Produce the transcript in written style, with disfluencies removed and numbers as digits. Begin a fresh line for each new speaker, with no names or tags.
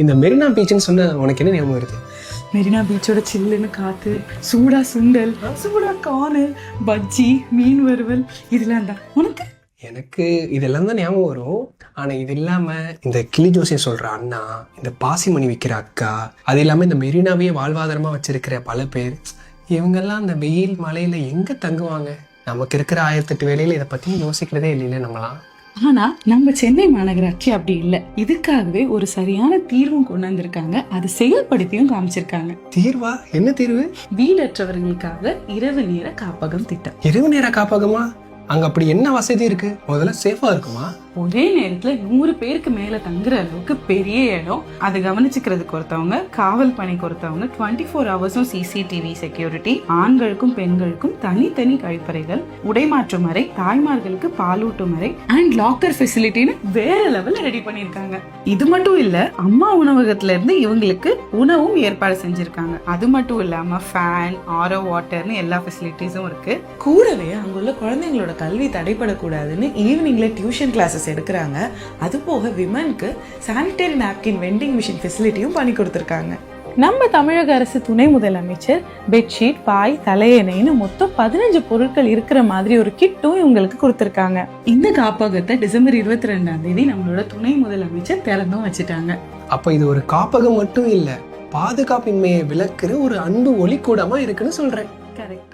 இந்த மெரினா பீச்னு சொன்ன உனக்கு என்ன ஞாபகம் வருது?
மெரினா பீச்சோட சில்லுன்னு காத்து, சூடா சுண்டல், சூடா கார்னு, பஜ்ஜி, மீன் வறுவல், இதெல்லாம் தான். உனக்கு?
எனக்கு இதெல்லாம் தான் ஞாபகம் வரும். ஆனால் இது இல்லாமல் இந்த கிளி ஜோசியம் சொல்கிற அண்ணா, இந்த பாசிமணி விற்கிற அக்கா, அது இல்லாமல் இந்த மெரினாவையே வாழ்வாதாரமாக வச்சிருக்கிற பல பேர், இவங்கெல்லாம் அந்த வெயில் மழையில் எங்கே தங்குவாங்க? நமக்கு இருக்கிற 1008 வேலையில் இதை பற்றி யோசிக்கிறதே இல்லைல்ல நம்மளாம்.
ஆனா நம்ம சென்னை மாநகராட்சி அப்படி இல்லை. இதுக்காகவே ஒரு சரியான தீர்வும் கொண்டு வந்திருக்காங்க. அது செயல்படுத்தியும் காமிச்சிருக்காங்க.
தீர்வா? என்ன தீர்வு?
வீடற்றவர்களுக்காக இரவு நேர காப்பகம் திட்டம்.
இரவு நேர காப்பகமா? அங்க அப்படி என்ன வசதி இருக்கு? முதல்ல சேஃபா இருக்குமா?
ஒரே நேரத்துல 100 பேருக்கு மேல தங்குற அளவுக்கு பெரிய இடம். அதை கவனிச்சுக்கிறதுக்கு ஒருத்தவங்க, காவல் பணிக்கு ஒருத்தவங்க, 24 ஹவர்ஸும் CCTV செக்யூரிட்டி, ஆண்களுக்கும் பெண்களுக்கும் தனித்தனி கழிப்பறைகள், உடைமாற்றும் அறை, தாய்மார்களுக்கு பாலூட்டும் அறை அண்ட் லாக்கர் ஃபெசிலிட்டின்னு வேற லெவல்ல ரெடி பண்ணிருக்காங்க. இது மட்டும் இல்ல, அம்மா உணவகத்துல இருந்து இவங்களுக்கு உணவும் ஏற்பாடு செஞ்சிருக்காங்க. அது மட்டும் இல்லாம ஃபேன், ஆரோ வாட்டர்னு எல்லா ஃபெசிலிட்டிஸும் இருக்கு.
கூடவே அங்குள்ள குழந்தைங்களோட கல்வி தடைப்படக்கூடாதுன்னு ஈவினிங்ல டியூஷன் கிளாஸஸ் எடுக்கிறாங்க. அது போக விமனுக்கு சானிட்டரி நாப்கின் வெண்டிங் மிஷின் ஃபெசிலிட்டியும் பண்ணி கொடுத்துருக்காங்க. நம்ம தமிழக அரசு துணை முதலமைச்சர் பெட்ஷீட், பாய், தலையணைன்னு மொத்தம் 15 பொருட்கள் இருக்கிற மாதிரி ஒரு கிட்டும் இவங்களுக்கு கொடுத்துருக்காங்க.
இந்த காப்பகத்தை டிசம்பர் 22ஆம் தேதி நம்மளோட துணை முதலமைச்சர் திறந்தும் வச்சுட்டாங்க.
அப்ப இது ஒரு காப்பகம் மட்டும் இல்ல, பாதுகாப்பின்மையை விளக்குற ஒரு அன்பு ஒளி கூடமா இருக்குன்னு சொல்றேன்.
கரெக்ட்.